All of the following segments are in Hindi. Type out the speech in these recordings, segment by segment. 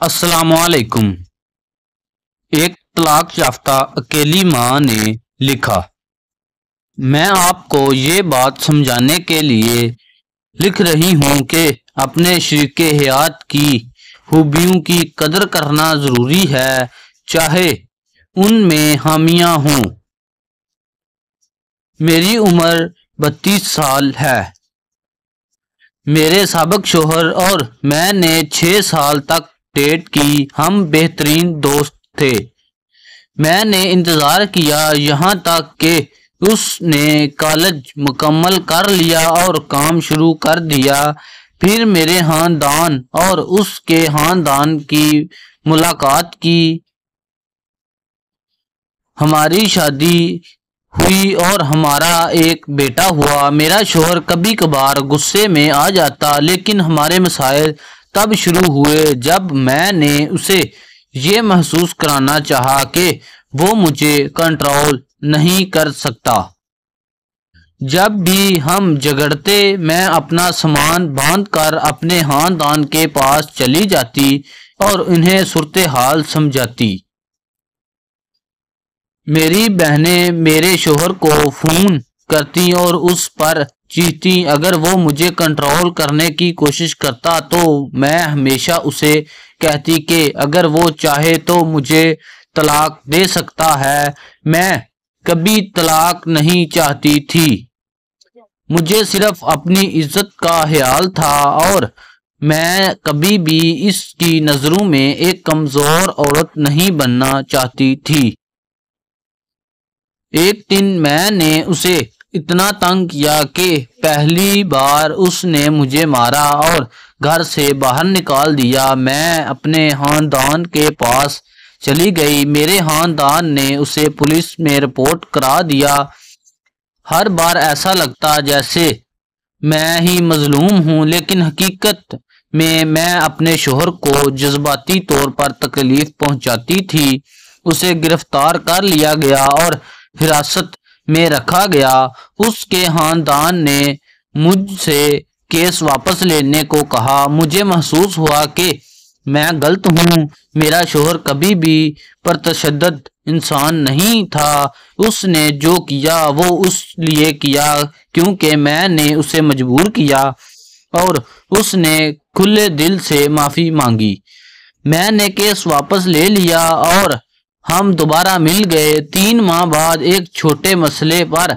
अस्सलामुअलैकुम। एक तलाक याफ्ता अकेली माँ ने लिखा, मैं आपको ये बात समझाने के लिए लिख रही हूँ कि अपने शरीके हयात की खूबियों की कदर करना ज़रूरी है, चाहे उनमें खामियाँ हों। मेरी उम्र 32 साल है। मेरे साबिक शोहर और मैंने 6 साल तक डेट की। हम बेहतरीन दोस्त थे। मैंने इंतज़ार किया यहाँ तक कि उसने कॉलेज मुकम्मल कर लिया और काम शुरू कर दिया। फिर मेरे खानदान और उसके खानदान की मुलाकात की। हमारी शादी हुई और हमारा एक बेटा हुआ। मेरा शोहर कभी कभार गुस्से में आ जाता, लेकिन हमारे मसाइल तब शुरू हुए जब मैंने उसे ये महसूस कराना चाहा कि वो मुझे कंट्रोल नहीं कर सकता। जब भी हम झगड़ते, मैं अपना सामान बांध कर अपने खानदान के पास चली जाती और उन्हें सूरत हाल समझाती। मेरी बहनें मेरे शोहर को फ़ोन करती और उस पर चीखती। अगर वो मुझे कंट्रोल करने की कोशिश करता तो मैं हमेशा उसे कहती कि अगर वो चाहे तो मुझे तलाक दे सकता है। मैं कभी तलाक नहीं चाहती थी। मुझे सिर्फ अपनी इज्जत का ख्याल था और मैं कभी भी इसकी नज़रों में एक कमज़ोर औरत नहीं बनना चाहती थी। एक दिन मैंने उसे इतना तंग किया कि पहली बार उसने मुझे मारा और घर से बाहर निकाल दिया। मैं अपने खानदान के पास चली गई। मेरे खानदान ने उसे पुलिस में रिपोर्ट करा दिया। हर बार ऐसा लगता जैसे मैं ही मजलूम हूँ, लेकिन हकीकत में मैं अपने शोहर को जज्बाती तौर पर तकलीफ पहुंचाती थी। उसे गिरफ्तार कर लिया गया और हिरासत में रखा गया। उसके खानदान ने मुझसे केस वापस लेने को कहा। मुझे महसूस हुआ कि मैं गलत हूँ। मेरा शोहर कभी भी परतशद्दद इंसान नहीं था। उसने जो किया वो उस लिए किया क्योंकि मैंने उसे मजबूर किया और उसने खुले दिल से माफ़ी मांगी। मैंने केस वापस ले लिया और हम दोबारा मिल गए। 3 माह बाद एक छोटे मसले पर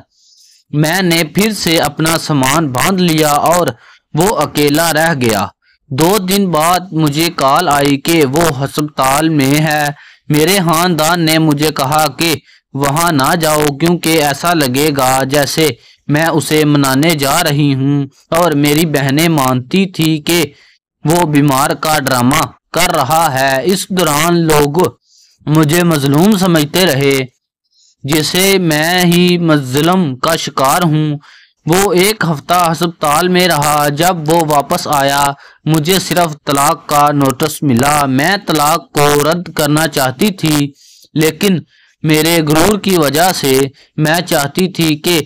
मैंने फिर से अपना सामान बांध लिया और वो अकेला रह गया। 2 दिन बाद मुझे कॉल आई कि वो अस्पताल में है। मेरे खानदान ने मुझे कहा कि वहां ना जाओ क्योंकि ऐसा लगेगा जैसे मैं उसे मनाने जा रही हूँ, और मेरी बहनें मानती थी कि वो बीमार का ड्रामा कर रहा है। इस दौरान लोग मुझे मजलूम समझते रहे, जैसे मैं ही मजलम का शिकार हूँ। वो एक हफ्ता अस्पताल में रहा। जब वो वापस आया मुझे सिर्फ तलाक का नोटिस मिला। मैं तलाक को रद्द करना चाहती थी, लेकिन मेरे गुरूर की वजह से मैं चाहती थी कि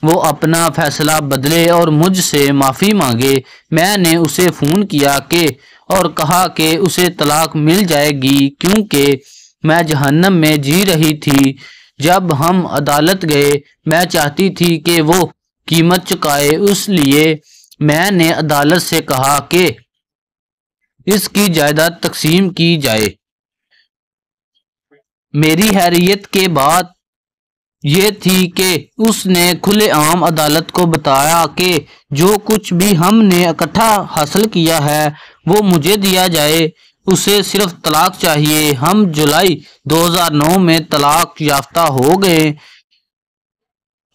वो अपना फैसला बदले और मुझसे माफ़ी मांगे। मैंने उसे फ़ोन किया कि और कहा कि उसे तलाक मिल जाएगी क्योंकि मैं जहन्नम में जी रही थी। जब हम अदालत गए, मैं चाहती थी कि वो कीमत चुकाए, इसलिए मैंने अदालत से कहा कि इसकी जायदाद तकसीम की जाए। मेरी हैरियत के बाद ये थी कि उसने खुलेआम अदालत को बताया कि जो कुछ भी हमने इकट्ठा हासिल किया है वो मुझे दिया जाए। उसे सिर्फ तलाक चाहिए। हम जुलाई 2009 में तलाक याफ्ता हो गए।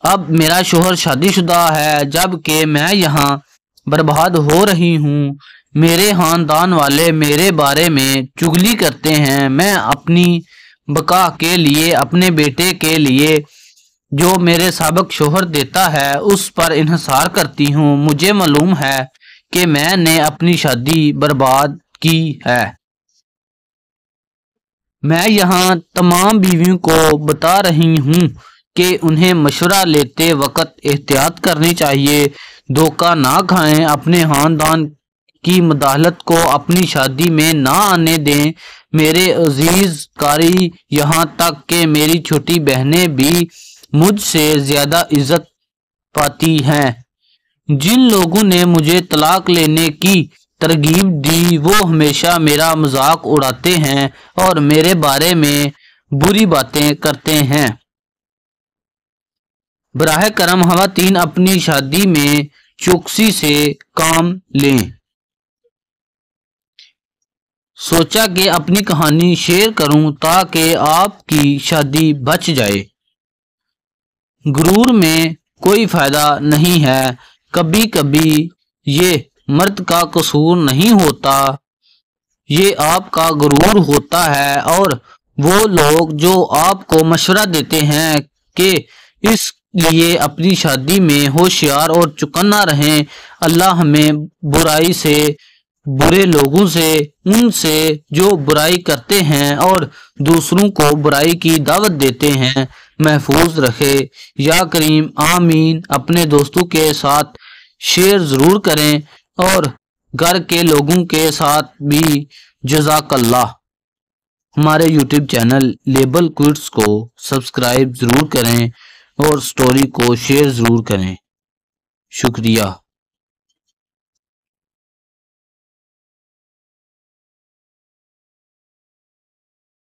अब मेरा शोहर शादीशुदा है, जबकि मैं यहाँ बर्बाद हो रही हूँ। मेरे खानदान वाले मेरे बारे में चुगली करते हैं। मैं अपनी बका के लिए, अपने बेटे के लिए जो मेरे साबिक शोहर देता है उस पर इन्हिसार करती हूँ। मुझे मालूम है कि मैंने अपनी शादी बर्बाद की है। मैं यहाँ तमाम बीवियों को बता रही हूँ कि उन्हें मशवरा लेते वक्त एहतियात करनी चाहिए। धोखा ना खाएं। अपने खानदान की मदाहलत को अपनी शादी में ना आने दें। मेरे अजीज कारी, यहाँ तक कि मेरी छोटी बहनें भी मुझसे ज्यादा इज्जत पाती हैं। जिन लोगों ने मुझे तलाक लेने की तरगीब दी वो हमेशा मेरा मजाक उड़ाते हैं और मेरे बारे में बुरी बातें करते हैं। बराह करम खवातीन अपनी शादी में चौकसी से काम लें। सोचा कि अपनी कहानी शेयर करूं ताकि आपकी शादी बच जाए। गुरूर में कोई फायदा नहीं है। कभी कभी ये मर्द का कसूर नहीं होता, ये आपका गुरूर होता है। और वो लोग जो आपको मशवरा देते हैं कि इसलिए अपनी शादी में होशियार और चौकन्ना रहें। अल्लाह हमें बुराई से, बुरे लोगों से, उनसे जो बुराई करते हैं और दूसरों को बुराई की दावत देते हैं, महफूज रखे। या करीम आमीन। अपने दोस्तों के साथ शेयर ज़रूर करें और घर के लोगों के साथ भी। जज़ाकल्लाह। हमारे यूट्यूब चैनल लेबल क्विट्स को सब्सक्राइब ज़रूर करें और स्टोरी को शेयर ज़रूर करें। शुक्रिया।